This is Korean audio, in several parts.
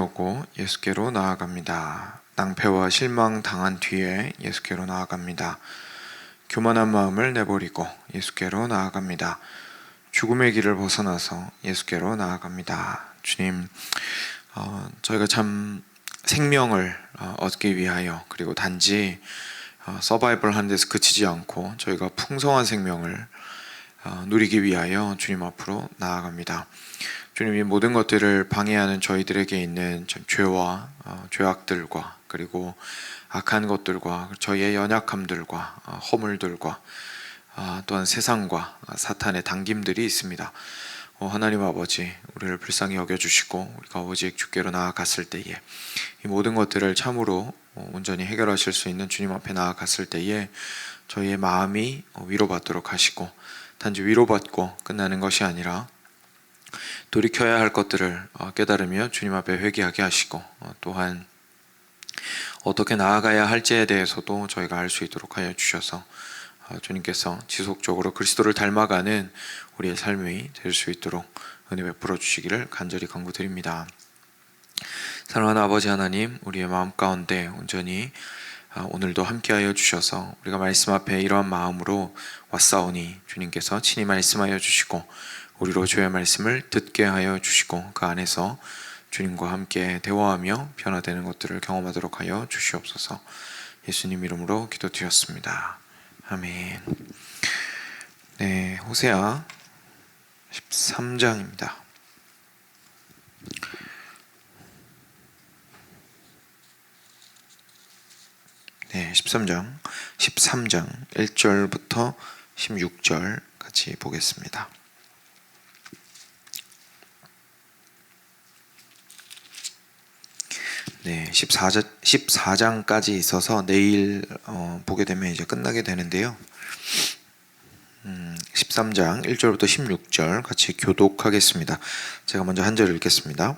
회개하고 예수께로 나아갑니다. 낭패와 실망 당한 뒤에 예수께로 나아갑니다. 교만한 마음을 내버리고 예수께로 나아갑니다. 죽음의 길을 벗어나서 예수께로 나아갑니다. 주님, 저희가 참 생명을 얻기 위하여, 그리고 단지 서바이벌 하는 데서 그치지 않고 저희가 풍성한 생명을 누리기 위하여 주님 앞으로 나아갑니다. 주님, 이 모든 것들을 방해하는 저희들에게 있는 참 죄와 죄악들과, 그리고 악한 것들과 저희의 연약함들과 허물들과 또한 세상과 사탄의 당김들이 있습니다. 하나님 아버지, 우리를 불쌍히 여겨주시고 우리가 오직 주께로 나아갔을 때에 이 모든 것들을 참으로 온전히 해결하실 수 있는 주님 앞에 나아갔을 때에 저희의 마음이 위로받도록 하시고, 단지 위로받고 끝나는 것이 아니라 돌이켜야 할 것들을 깨달으며 주님 앞에 회개하게 하시고, 또한 어떻게 나아가야 할지에 대해서도 저희가 알 수 있도록 하여 주셔서 주님께서 지속적으로 그리스도를 닮아가는 우리의 삶이 될 수 있도록 은혜 베풀어 주시기를 간절히 간구드립니다. 사랑하는 아버지 하나님, 우리의 마음 가운데 온전히 오늘도 함께하여 주셔서 우리가 말씀 앞에 이러한 마음으로 왔사오니 주님께서 친히 말씀하여 주시고 우리로 주의 말씀을 듣게 하여 주시고 그 안에서 주님과 함께 대화하며 변화되는 것들을 경험하도록 하여 주시옵소서. 예수님 이름으로 기도드렸습니다. 아멘. 네, 호세아 13장입니다. 네, 13장 1절부터 16절 같이 보겠습니다. 네, 14장까지 있어서 내일 보게 되면 이제 끝나게 되는데요. 13장 1절부터 16절 같이 교독하겠습니다. 제가 먼저 한 절 읽겠습니다.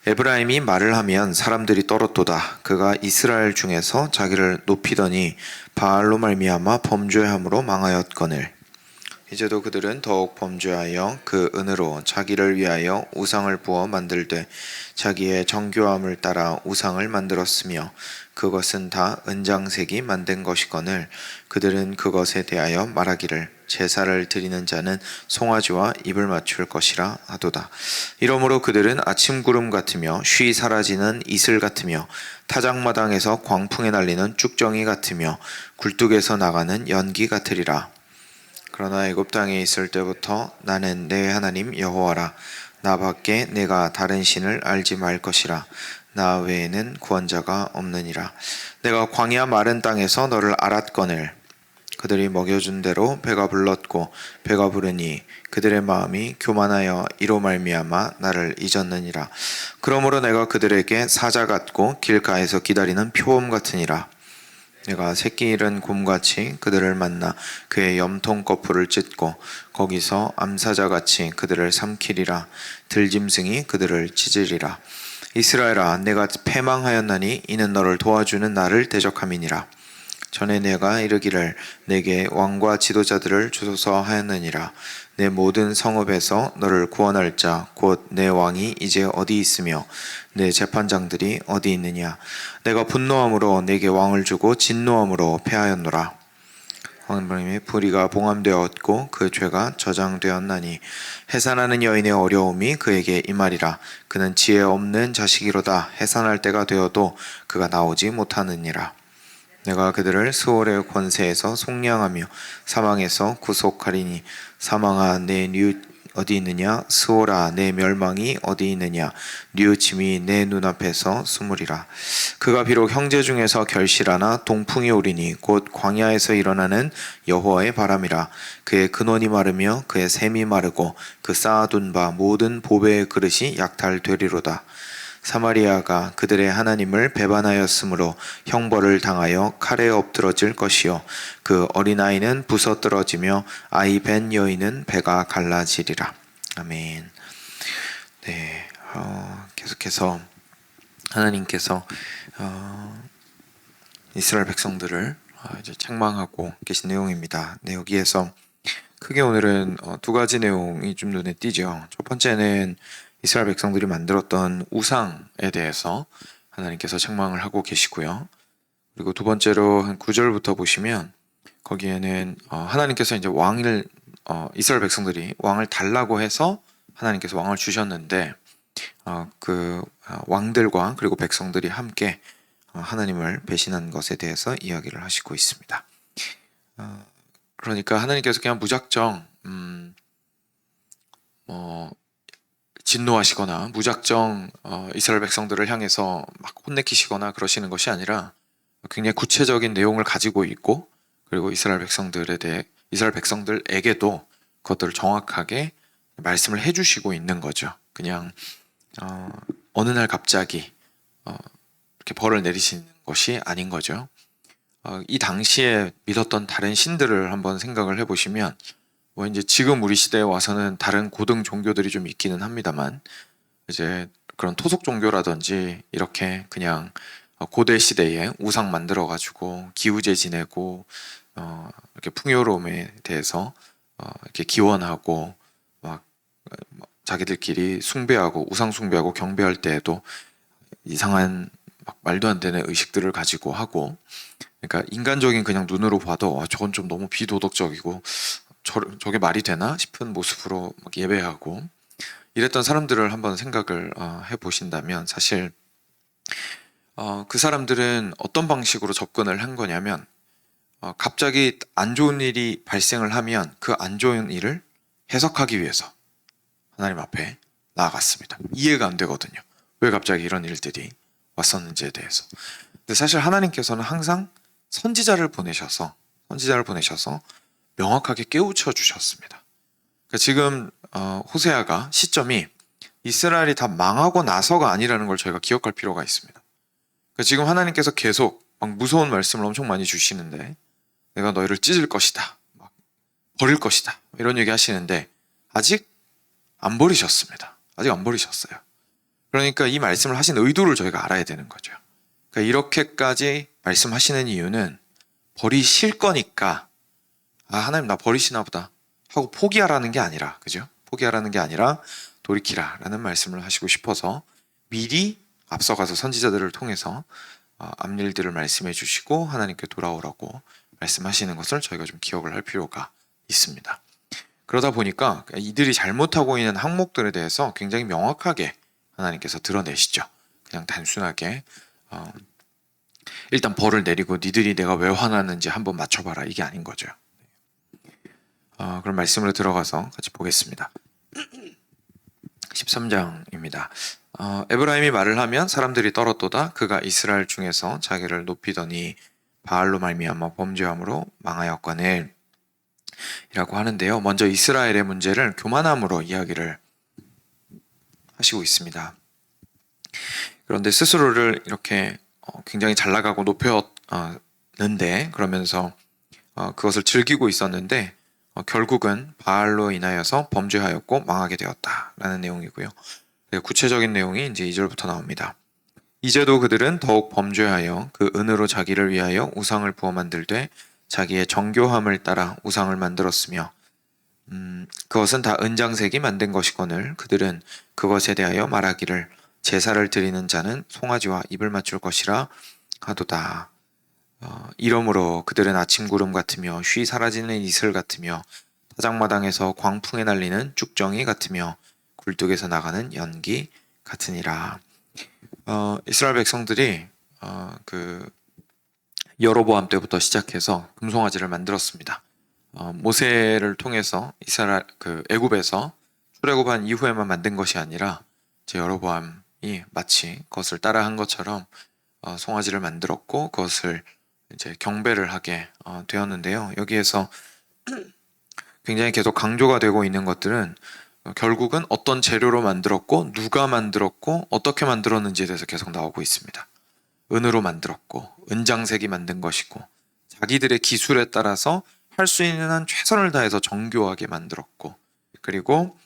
에브라임이 말을 하면 사람들이 떨었도다. 그가 이스라엘 중에서 자기를 높이더니 바알로 말미암아 범죄함으로 망하였거늘. 이제도 그들은 더욱 범죄하여 그 은으로 자기를 위하여 우상을 부어 만들되 자기의 정교함을 따라 우상을 만들었으며 그것은 다 은장색이 만든 것이거늘 그들은 그것에 대하여 말하기를 제사를 드리는 자는 송아지와 입을 맞출 것이라 하도다. 이러므로 그들은 아침 구름 같으며 쉬 사라지는 이슬 같으며 타작마당에서 광풍에 날리는 쭉정이 같으며 굴뚝에서 나가는 연기 같으리라. 그러나 애굽 땅에 있을 때부터 나는 내 하나님 여호와라. 나밖에 내가 다른 신을 알지 말 것이라. 나 외에는 구원자가 없느니라. 내가 광야 마른 땅에서 너를 알았거늘 그들이 먹여준 대로 배가 불렀고 배가 부르니 그들의 마음이 교만하여 이로 말미암아 나를 잊었느니라. 그러므로 내가 그들에게 사자 같고 길가에서 기다리는 표범 같으니라. 내가 새끼 잃은 곰같이 그들을 만나 그의 염통 거풀을 찢고 거기서 암사자같이 그들을 삼키리라. 들짐승이 그들을 찢으리라. 이스라엘아, 내가 패망하였나니 이는 너를 도와주는 나를 대적함이니라. 전에 내가 이르기를 내게 왕과 지도자들을 주소서 하였느니라. 내 모든 성읍에서 너를 구원할 자 곧 내 왕이 이제 어디 있으며 내 재판장들이 어디 있느냐. 내가 분노함으로 내게 왕을 주고 진노함으로 패하였노라. 하나님의 불의가 봉함되었고 그 죄가 저장되었나니 해산하는 여인의 어려움이 그에게 임하리라. 그는 지혜 없는 자식이로다. 해산할 때가 되어도 그가 나오지 못하느니라. 내가 그들을 스올의 권세에서 속량하며 사망에서 구속하리니 사망아 내 어디 있느냐. 스올아 내 멸망이 어디 있느냐. 뉘우침이 내 눈앞에서 숨으리라. 그가 비록 형제 중에서 결실하나 동풍이 오리니 곧 광야에서 일어나는 여호와의 바람이라. 그의 근원이 마르며 그의 샘이 마르고 그 쌓아둔 바 모든 보배의 그릇이 약탈되리로다. 사마리아가 그들의 하나님을 배반하였으므로 형벌을 당하여 칼에 엎드러질 것이요 그 어린아이는 부서뜨러지며 아이 벤 여인은 배가 갈라지리라. 아멘. 네, 계속해서 하나님께서 이스라엘 백성들을 이제 책망하고 계신 내용입니다. 네, 여기에서 크게 오늘은 두 가지 내용이 좀 눈에 띄죠. 첫 번째는 이스라엘 백성들이 만들었던 우상에 대해서 하나님께서 책망을 하고 계시고요. 그리고 두 번째로 한 9절부터 보시면 거기에는 하나님께서 이제 왕을 이스라엘 백성들이 왕을 달라고 해서 하나님께서 왕을 주셨는데 왕들과 그리고 백성들이 함께 하나님을 배신한 것에 대해서 이야기를 하시고 있습니다. 그러니까 하나님께서 그냥 무작정 진노하시거나 무작정 이스라엘 백성들을 향해서 막 혼내키시거나 그러시는 것이 아니라 굉장히 구체적인 내용을 가지고 있고, 그리고 이스라엘 백성들에게도 그것들을 정확하게 말씀을 해주시고 있는 거죠. 그냥 어느 날 갑자기 이렇게 벌을 내리시는 것이 아닌 거죠. 이 당시에 믿었던 다른 신들을 한번 생각을 해보시면, 뭐 이제 지금 우리 시대에 와서는 다른 고등 종교들이 좀 있기는 합니다만, 이제 그런 토속 종교라든지 이렇게 그냥 고대 시대에 우상 만들어 가지고 기우제 지내고 이렇게 풍요로움에 대해서 이렇게 기원하고 막 자기들끼리 숭배하고 우상 숭배하고 경배할 때에도 이상한 막 말도 안 되는 의식들을 가지고 하고, 그러니까 인간적인 그냥 눈으로 봐도 저건 좀 너무 비도덕적이고 저게 말이 되나 싶은 모습으로 막 예배하고 이랬던 사람들을 한번 생각을 해보신다면, 사실 그 사람들은 어떤 방식으로 접근을 한 거냐면, 갑자기 안 좋은 일이 발생을 하면 그 안 좋은 일을 해석하기 위해서 하나님 앞에 나아갔습니다. 이해가 안 되거든요. 왜 갑자기 이런 일들이 왔었는지에 대해서. 근데 사실 하나님께서는 항상 선지자를 보내셔서 명확하게 깨우쳐 주셨습니다. 그러니까 지금 호세아가 시점이 이스라엘이 다 망하고 나서가 아니라는 걸 저희가 기억할 필요가 있습니다. 그러니까 지금 하나님께서 계속 막 무서운 말씀을 엄청 많이 주시는데, 내가 너희를 찢을 것이다, 막 버릴 것이다, 이런 얘기 하시는데 아직 안 버리셨습니다. 아직 안 버리셨어요. 그러니까 이 말씀을 하신 의도를 저희가 알아야 되는 거죠. 그러니까 이렇게까지 말씀하시는 이유는 버리실 거니까, 하나님 나 버리시나 보다 하고 포기하라는 게 아니라, 그죠? 포기하라는 게 아니라 돌이키라라는 말씀을 하시고 싶어서 미리 앞서가서 선지자들을 통해서 앞일들을 말씀해 주시고 하나님께 돌아오라고 말씀하시는 것을 저희가 좀 기억을 할 필요가 있습니다. 그러다 보니까 이들이 잘못하고 있는 항목들에 대해서 굉장히 명확하게 하나님께서 드러내시죠. 그냥 단순하게 일단 벌을 내리고 니들이 내가 왜 화났는지 한번 맞춰봐라, 이게 아닌 거죠. 그럼 말씀으로 들어가서 같이 보겠습니다. 13장입니다. 에브라임이 말을 하면 사람들이 떨었도다. 그가 이스라엘 중에서 자기를 높이더니 바알로 말미암아 범죄함으로 망하였거늘 이라고 하는데요. 먼저 이스라엘의 문제를 교만함으로 이야기를 하시고 있습니다. 그런데 스스로를 이렇게 굉장히 잘 나가고 높였는데, 그러면서 그것을 즐기고 있었는데 결국은 바알로 인하여서 범죄하였고 망하게 되었다라는 내용이고요. 구체적인 내용이 이제 2절부터 나옵니다. 이제도 그들은 더욱 범죄하여 그 은으로 자기를 위하여 우상을 부어 만들되 자기의 정교함을 따라 우상을 만들었으며 그것은 다 은장색이 만든 것이거늘 그들은 그것에 대하여 말하기를 제사를 드리는 자는 송아지와 입을 맞출 것이라 하도다. 이러므로 그들은 아침 구름 같으며 쉬 사라지는 이슬 같으며 타작마당에서 광풍에 날리는 쭉정이 같으며 굴뚝에서 나가는 연기 같으니라. 이스라엘 백성들이 그 여로보암 때부터 시작해서 금송아지를 만들었습니다. 모세를 통해서 이스라엘 애굽에서 출애굽한 이후에만 만든 것이 아니라 이제 여로보암이 마치 그것을 따라한 것처럼 송아지를 만들었고 그것을 이제 경배를 하게 되었는데요. 여기에서 굉장히 계속 강조가 되고 있는 것들은 결국은 어떤 재료로 만들었고 누가 만들었고 어떻게 만들었는지에 대해서 계속 나오고 있습니다. 은으로 만들었고 은장색이 만든 것이고 자기들의 기술에 따라서 할 수 있는 한 최선을 다해서 정교하게 만들었고, 그리고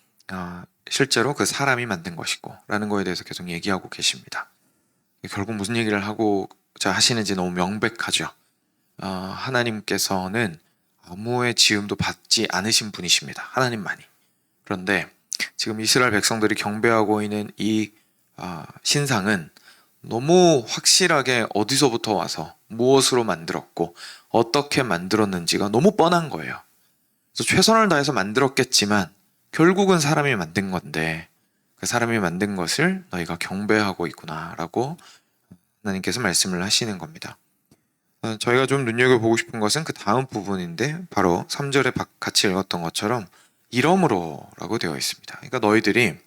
실제로 그 사람이 만든 것이고 라는 거에 대해서 계속 얘기하고 계십니다. 결국 무슨 얘기를 하고자 하시는지 너무 명백하죠. 하나님께서는 아무의 지음도 받지 않으신 분이십니다. 하나님만이. 그런데 지금 이스라엘 백성들이 경배하고 있는 이 신상은 너무 확실하게 어디서부터 와서 무엇으로 만들었고 어떻게 만들었는지가 너무 뻔한 거예요. 그래서 최선을 다해서 만들었겠지만 결국은 사람이 만든 건데 그 사람이 만든 것을 너희가 경배하고 있구나라고 하나님께서 말씀을 하시는 겁니다. 저희가 좀 눈여겨보고 싶은 것은 그 다음 부분인데 바로 3절에 같이 읽었던 것처럼 이러므로 라고 되어 있습니다. 그러니까 너희들이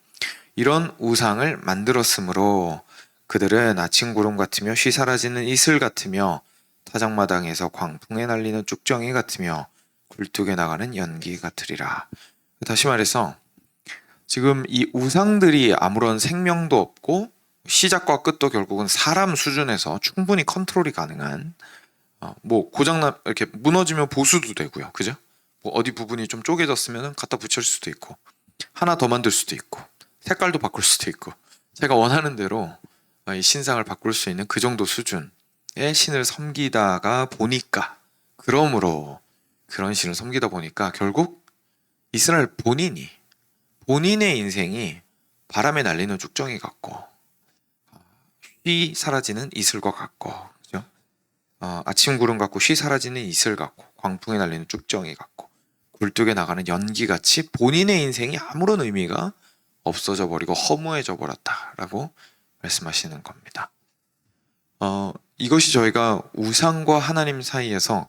이런 우상을 만들었으므로 그들은 아침 구름 같으며 쉬 사라지는 이슬 같으며 타작마당에서 광풍에 날리는 쭉정이 같으며 굴뚝에 나가는 연기 같으리라. 다시 말해서 지금 이 우상들이 아무런 생명도 없고 시작과 끝도 결국은 사람 수준에서 충분히 컨트롤이 가능한 뭐 고장나 이렇게 무너지면 보수도 되고요. 그죠? 뭐 어디 부분이 좀 쪼개졌으면 갖다 붙일 수도 있고 하나 더 만들 수도 있고 색깔도 바꿀 수도 있고 제가 원하는 대로 이 신상을 바꿀 수 있는 그 정도 수준의 신을 섬기다가 보니까 그러므로 그런 신을 섬기다 보니까 결국 이스라엘 본인의 인생이 바람에 날리는 쭉정이 같고 쉬 사라지는 이슬과 같고 그죠? 아침 구름 같고 쉬 사라지는 이슬 같고 광풍에 날리는 쭉정이 같고 굴뚝에 나가는 연기같이 본인의 인생이 아무런 의미가 없어져 버리고 허무해져 버렸다라고 말씀하시는 겁니다. 이것이 저희가 우상과 하나님 사이에서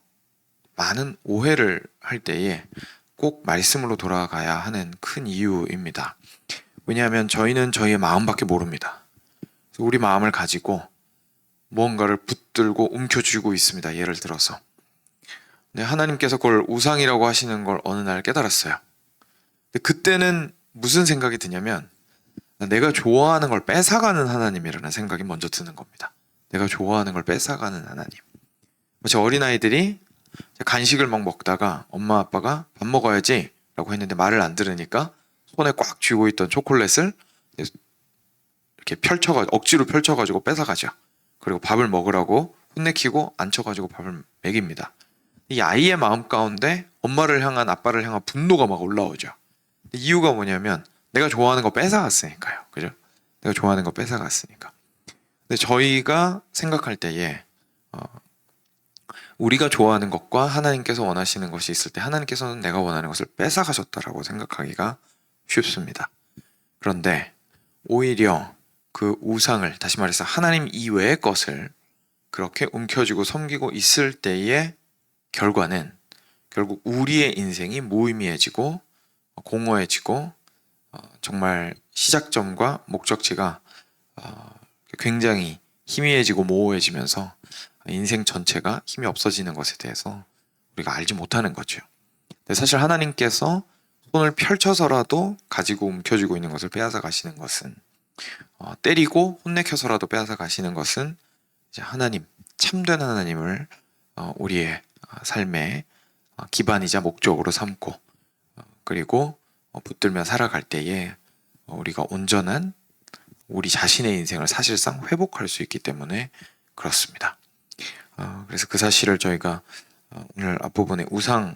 많은 오해를 할 때에 꼭 말씀으로 돌아가야 하는 큰 이유입니다. 왜냐하면 저희는 저희의 마음밖에 모릅니다. 우리 마음을 가지고 무언가를 붙들고 움켜쥐고 있습니다. 예를 들어서 근데 하나님께서 그걸 우상이라고 하시는 걸 어느 날 깨달았어요. 근데 그때는 무슨 생각이 드냐면 내가 좋아하는 걸 뺏어가는 하나님이라는 생각이 먼저 드는 겁니다. 내가 좋아하는 걸 뺏어가는 하나님. 제 어린아이들이 간식을 막 먹다가 엄마 아빠가 밥 먹어야지 라고 했는데 말을 안 들으니까 손에 꽉 쥐고 있던 초콜릿을 이렇게 억지로 펼쳐가지고 뺏어가죠. 그리고 밥을 먹으라고 혼내키고 앉혀가지고 밥을 먹입니다. 이 아이의 마음 가운데 엄마를 향한 아빠를 향한 분노가 막 올라오죠. 이유가 뭐냐면 내가 좋아하는 거 뺏어갔으니까요. 그죠? 내가 좋아하는 거 뺏어갔으니까. 근데 저희가 생각할 때에 우리가 좋아하는 것과 하나님께서 원하시는 것이 있을 때 하나님께서는 내가 원하는 것을 뺏어가셨다라고 생각하기가 쉽습니다. 그런데 오히려 그 우상을 다시 말해서 하나님 이외의 것을 그렇게 움켜쥐고 섬기고 있을 때의 결과는 결국 우리의 인생이 무의미해지고 공허해지고 정말 시작점과 목적지가 굉장히 희미해지고 모호해지면서 인생 전체가 힘이 없어지는 것에 대해서 우리가 알지 못하는 거죠. 근데 사실 하나님께서 손을 펼쳐서라도 가지고 움켜쥐고 있는 것을 빼앗아 가시는 것은 때리고 혼내켜서라도 빼앗아 가시는 것은 이제 하나님, 참된 하나님을 우리의 삶의 기반이자 목적으로 삼고 그리고 붙들며 살아갈 때에 우리가 온전한 우리 자신의 인생을 사실상 회복할 수 있기 때문에 그렇습니다. 그래서 그 사실을 저희가 오늘 앞부분의 우상에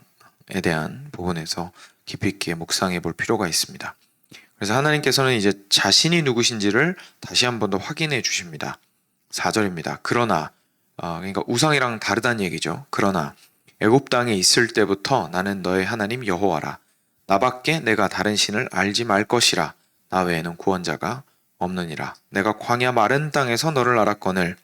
대한 부분에서 깊이 있게 묵상해 볼 필요가 있습니다. 그래서 하나님께서는 이제 자신이 누구신지를 다시 한 번 더 확인해 주십니다. 4절입니다. 그러나 그러니까 우상이랑 다르다는 얘기죠. 그러나 애굽 땅에 있을 때부터 나는 너의 하나님 여호와라. 나밖에 내가 다른 신을 알지 말 것이라. 나 외에는 구원자가 없느니라. 내가 광야 마른 땅에서 너를 알았거늘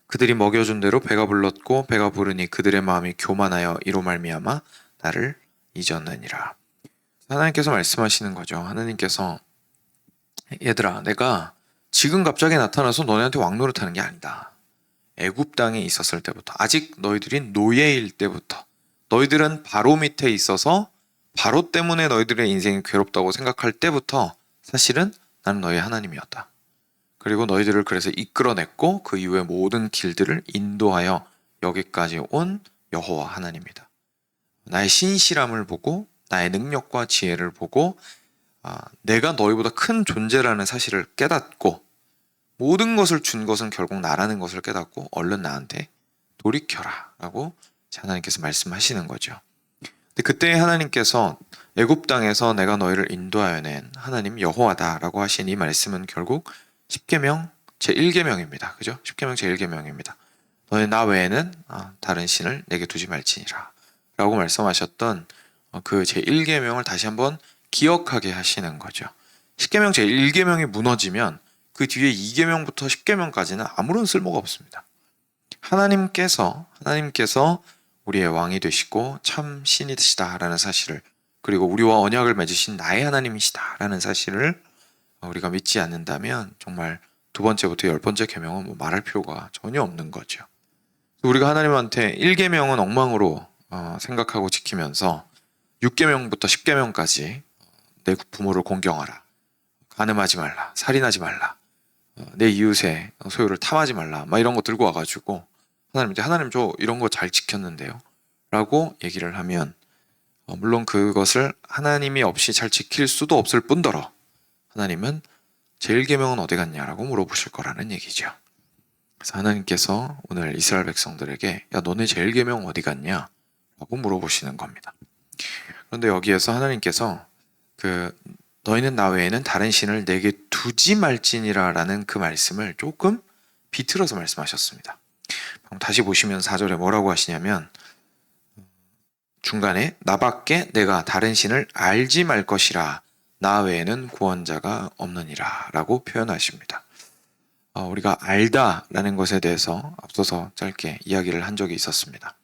그들이 먹여준 대로 배가 불렀고 배가 부르니 그들의 마음이 교만하여 이로 말미암아 나를 잊었느니라. 하나님께서 말씀하시는 거죠. 하나님께서 얘들아 내가 지금 갑자기 나타나서 너네한테 왕노릇하는 게 아니다. 애굽 땅에 있었을 때부터 아직 너희들이 노예일 때부터 너희들은 바로 밑에 있어서 바로 때문에 너희들의 인생이 괴롭다고 생각할 때부터 사실은 나는 너희 하나님이었다. 그리고 너희들을 그래서 이끌어냈고 그 이후에 모든 길들을 인도하여 여기까지 온 여호와 하나님이다. 나의 신실함을 보고 나의 능력과 지혜를 보고 내가 너희보다 큰 존재라는 사실을 깨닫고 모든 것을 준 것은 결국 나라는 것을 깨닫고 얼른 나한테 돌이켜라 라고 하나님께서 말씀하시는 거죠. 근데 그때 하나님께서 애굽 땅에서 내가 너희를 인도하여 낸 하나님 여호와다라고 하신 이 말씀은 결국 십계명 제1계명입니다. 그죠? 십계명 제1계명입니다. 너희 나 외에는 다른 신을 내게 두지 말지니라 라고 말씀하셨던 그 제1계명을 다시 한번 기억하게 하시는 거죠. 십계명 제1계명이 무너지면 그 뒤에 2계명부터 10계명까지는 아무런 쓸모가 없습니다. 하나님께서 우리의 왕이 되시고 참 신이시다라는 사실을, 그리고 우리와 언약을 맺으신 나의 하나님이시다라는 사실을 우리가 믿지 않는다면 정말 두 번째부터 10번째 계명은 뭐 말할 필요가 전혀 없는 거죠. 우리가 하나님한테 1계명은 엉망으로 생각하고 지키면서 6계명부터 10계명까지 내 부모를 공경하라, 간음하지 말라, 살인하지 말라, 내 이웃의 소유를 탐하지 말라, 막 이런 거 들고 와가지고 하나님 저 이런 거 잘 지켰는데요 라고 얘기를 하면 물론 그것을 하나님이 없이 잘 지킬 수도 없을 뿐더러 하나님은 제1계명은 어디 갔냐라고 물어보실 거라는 얘기죠. 그래서 하나님께서 오늘 이스라엘 백성들에게 야 너네 제1계명 어디 갔냐 라고 물어보시는 겁니다. 그런데 여기에서 하나님께서 너희는 나 외에는 다른 신을 내게 두지 말지니라 라는 그 말씀을 조금 비틀어서 말씀하셨습니다. 다시 보시면 4절에 뭐라고 하시냐면 중간에 나밖에 내가 다른 신을 알지 말 것이라 나 외에는 구원자가 없느니라 라고 표현하십니다. 우리가 알다라는 것에 대해서 앞서서 짧게 이야기를 한 적이 있었습니다.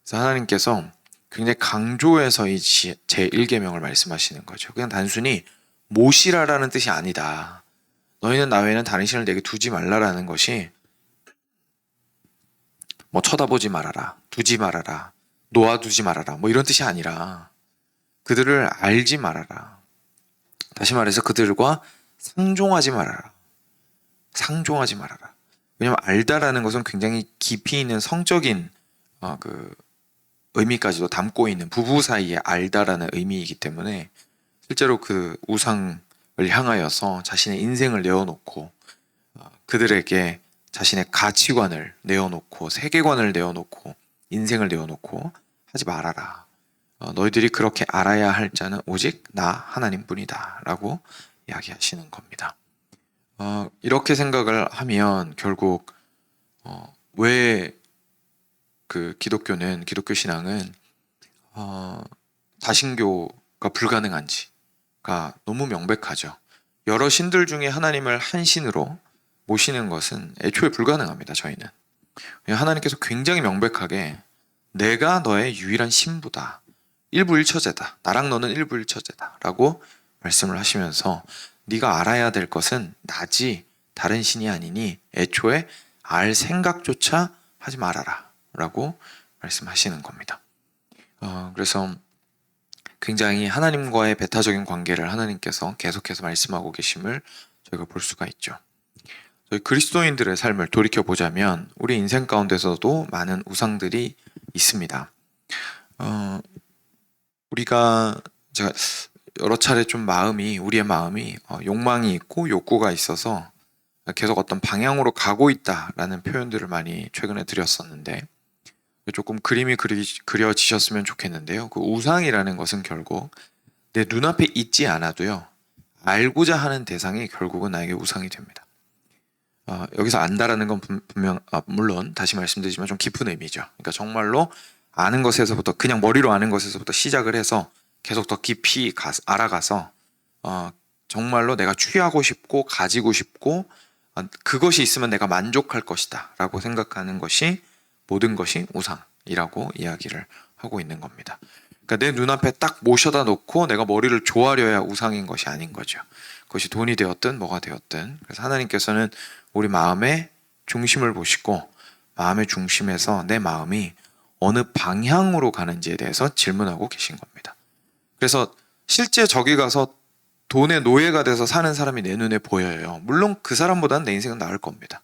그래서 하나님께서 굉장히 강조해서 이 제1계명을 말씀하시는 거죠. 그냥 단순히 모시라라는 뜻이 아니다. 너희는 나 외에는 다른 신을 내게 두지 말라라는 것이 뭐 쳐다보지 말아라, 두지 말아라, 놓아두지 말아라 뭐 이런 뜻이 아니라 그들을 알지 말아라. 다시 말해서 그들과 상종하지 말아라. 상종하지 말아라. 왜냐하면 알다라는 것은 굉장히 깊이 있는 성적인 그 의미까지도 담고 있는, 부부 사이에 알다라는 의미이기 때문에 실제로 그 우상을 향하여서 자신의 인생을 내어놓고 그들에게 자신의 가치관을 내어놓고 세계관을 내어놓고 인생을 내어놓고 하지 말아라. 너희들이 그렇게 알아야 할 자는 오직 나 하나님뿐이다 라고 이야기하시는 겁니다. 이렇게 생각을 하면 결국 왜 그 기독교 신앙은 다신교가 불가능한지가 너무 명백하죠. 여러 신들 중에 하나님을 한 신으로 모시는 것은 애초에 불가능합니다. 저희는 하나님께서 굉장히 명백하게 내가 너의 유일한 신부다, 일부일처제다, 나랑 너는 일부일처제다 라고 말씀을 하시면서 네가 알아야 될 것은 나지 다른 신이 아니니 애초에 알 생각조차 하지 말아라 라고 말씀하시는 겁니다. 그래서 굉장히 하나님과의 배타적인 관계를 하나님께서 계속해서 말씀하고 계심을 저희가 볼 수가 있죠. 저희 그리스도인들의 삶을 돌이켜보자면 우리 인생 가운데서도 많은 우상들이 있습니다. 제가 여러 차례 좀 우리의 마음이 욕망이 있고 욕구가 있어서 계속 어떤 방향으로 가고 있다라는 표현들을 많이 최근에 드렸었는데 조금 그림이 그려지셨으면 좋겠는데요. 그 우상이라는 것은 결국 내 눈앞에 있지 않아도요, 알고자 하는 대상이 결국은 나에게 우상이 됩니다. 여기서 안다라는 건 물론 다시 말씀드리지만 좀 깊은 의미죠. 그러니까 정말로 아는 것에서부터, 그냥 머리로 아는 것에서부터 시작을 해서 계속 더 깊이 알아가서 정말로 내가 취하고 싶고 가지고 싶고 그것이 있으면 내가 만족할 것이다 라고 생각하는 것이, 모든 것이 우상이라고 이야기를 하고 있는 겁니다. 그러니까 내 눈앞에 딱 모셔다 놓고 내가 머리를 조아려야 우상인 것이 아닌 거죠. 그것이 돈이 되었든 뭐가 되었든. 그래서 하나님께서는 우리 마음의 중심을 보시고 마음의 중심에서 내 마음이 어느 방향으로 가는지에 대해서 질문하고 계신 겁니다. 그래서 실제 저기 가서 돈의 노예가 돼서 사는 사람이 내 눈에 보여요. 물론 그 사람보다는 내 인생은 나을 겁니다.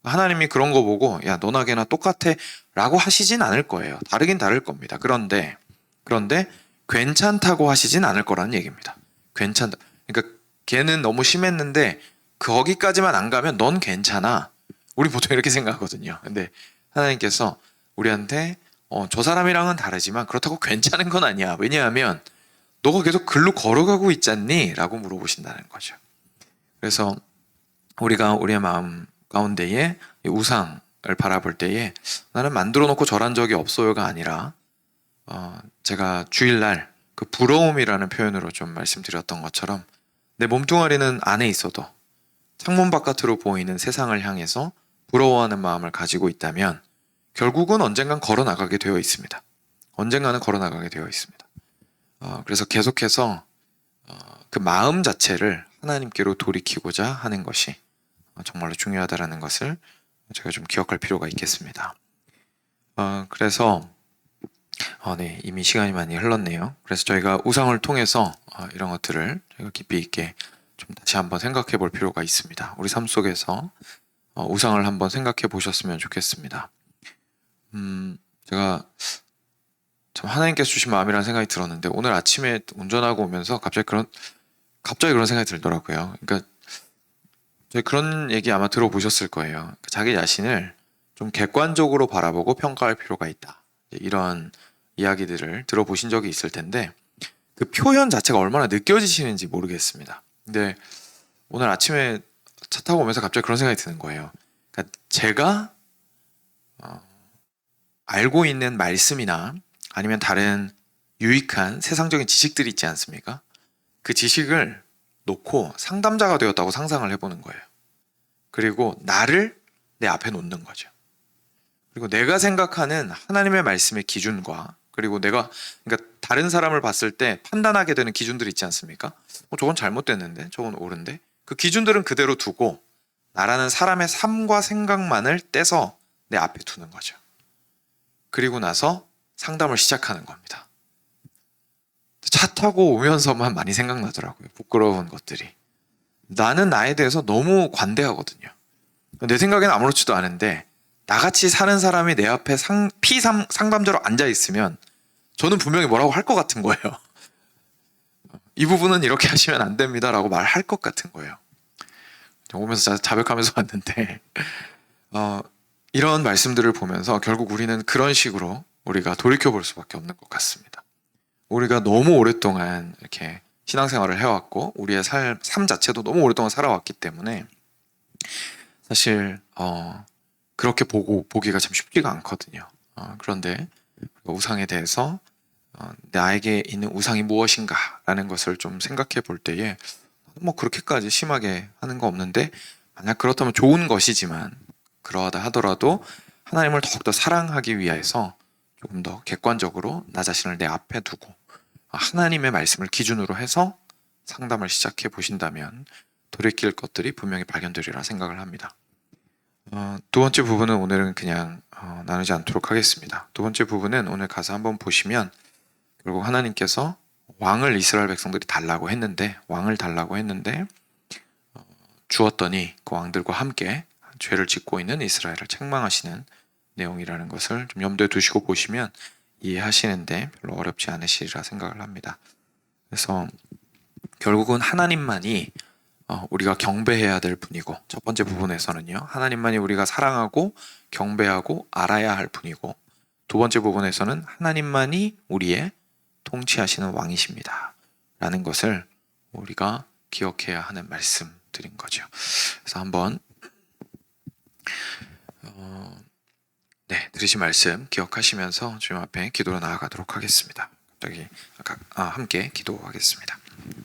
하나님이 그런 거 보고 야 너나 걔나 똑같아 라고 하시진 않을 거예요. 다르긴 다를 겁니다. 그런데 괜찮다고 하시진 않을 거라는 얘기입니다. 괜찮다. 그러니까 걔는 너무 심했는데 거기까지만 안 가면 넌 괜찮아. 우리 보통 이렇게 생각하거든요. 근데 하나님께서 우리한테 저 사람이랑은 다르지만 그렇다고 괜찮은 건 아니야. 왜냐하면 너가 계속 글로 걸어가고 있잖니? 라고 물어보신다는 거죠. 그래서 우리가 우리의 마음 가운데에 이 우상을 바라볼 때에 나는 만들어 놓고 절한 적이 없어요가 아니라 제가 주일날 그 부러움이라는 표현으로 좀 말씀드렸던 것처럼 내 몸뚱아리는 안에 있어도 창문 바깥으로 보이는 세상을 향해서 부러워하는 마음을 가지고 있다면 결국은 언젠간 걸어 나가게 되어 있습니다. 언젠가는 걸어 나가게 되어 있습니다. 그래서 계속해서 그 마음 자체를 하나님께로 돌이키고자 하는 것이 정말로 중요하다라는 것을 제가 좀 기억할 필요가 있겠습니다. 그래서 네, 이미 시간이 많이 흘렀네요. 그래서 저희가 우상을 통해서 이런 것들을 저희가 깊이 있게 좀 다시 한번 생각해 볼 필요가 있습니다. 우리 삶 속에서 우상을 한번 생각해 보셨으면 좋겠습니다. 제가 참 하나님께서 주신 마음이라는 생각이 들었는데 오늘 아침에 운전하고 오면서 갑자기 그런 생각이 들더라고요. 그러니까 저희 그런 얘기 아마 들어보셨을 거예요. 자기 자신을 좀 객관적으로 바라보고 평가할 필요가 있다. 이런 이야기들을 들어보신 적이 있을 텐데 그 표현 자체가 얼마나 느껴지시는지 모르겠습니다. 근데 오늘 아침에 차 타고 오면서 갑자기 그런 생각이 드는 거예요. 그러니까 제가 알고 있는 말씀이나 아니면 다른 유익한 세상적인 지식들이 있지 않습니까? 그 지식을 놓고 상담자가 되었다고 상상을 해보는 거예요. 그리고 나를 내 앞에 놓는 거죠. 그리고 내가 생각하는 하나님의 말씀의 기준과 그리고 그러니까 다른 사람을 봤을 때 판단하게 되는 기준들이 있지 않습니까? 저건 잘못됐는데, 저건 옳은데. 그 기준들은 그대로 두고 나라는 사람의 삶과 생각만을 떼서 내 앞에 두는 거죠. 그리고 나서 상담을 시작하는 겁니다. 차 타고 오면서만 많이 생각나더라고요. 부끄러운 것들이. 나는 나에 대해서 너무 관대하거든요. 내 생각에는 아무렇지도 않은데 나같이 사는 사람이 내 앞에 상담자로 앉아있으면 저는 분명히 뭐라고 할 것 같은 거예요. 이 부분은 이렇게 하시면 안 됩니다 라고 말할 것 같은 거예요. 오면서 자백하면서 왔는데 이런 말씀들을 보면서 결국 우리는 그런 식으로 우리가 돌이켜볼 수밖에 없는 것 같습니다. 우리가 너무 오랫동안 이렇게 신앙생활을 해왔고 우리의 삶 자체도 너무 오랫동안 살아왔기 때문에 사실 그렇게 보기가 참 쉽지가 않거든요. 그런데 우상에 대해서 나에게 있는 우상이 무엇인가 라는 것을 좀 생각해 볼 때에 뭐 그렇게까지 심하게 하는 거 없는데 만약 그렇다면 좋은 것이지만 그러하다 하더라도 하나님을 더욱더 사랑하기 위해서 조금 더 객관적으로 나 자신을 내 앞에 두고 하나님의 말씀을 기준으로 해서 상담을 시작해 보신다면 돌이킬 것들이 분명히 발견되리라 생각을 합니다. 두 번째 부분은 오늘은 그냥 나누지 않도록 하겠습니다. 두 번째 부분은 오늘 가서 한번 보시면 결국 하나님께서 왕을 이스라엘 백성들이 왕을 달라고 했는데 주었더니 그 왕들과 함께 죄를 짓고 있는 이스라엘을 책망하시는 내용이라는 것을 좀 염두에 두시고 보시면 이해하시는데 별로 어렵지 않으시리라 생각을 합니다. 그래서 결국은 하나님만이 우리가 경배해야 될 분이고 첫 번째 부분에서는요 하나님만이 우리가 사랑하고 경배하고 알아야 할 분이고 두 번째 부분에서는 하나님만이 우리의 통치하시는 왕이십니다 라는 것을 우리가 기억해야 하는 말씀드린 거죠. 그래서 한번 들으신 말씀 기억하시면서 주님 앞에 기도로 나아가도록 하겠습니다. 갑자기 함께 기도하겠습니다.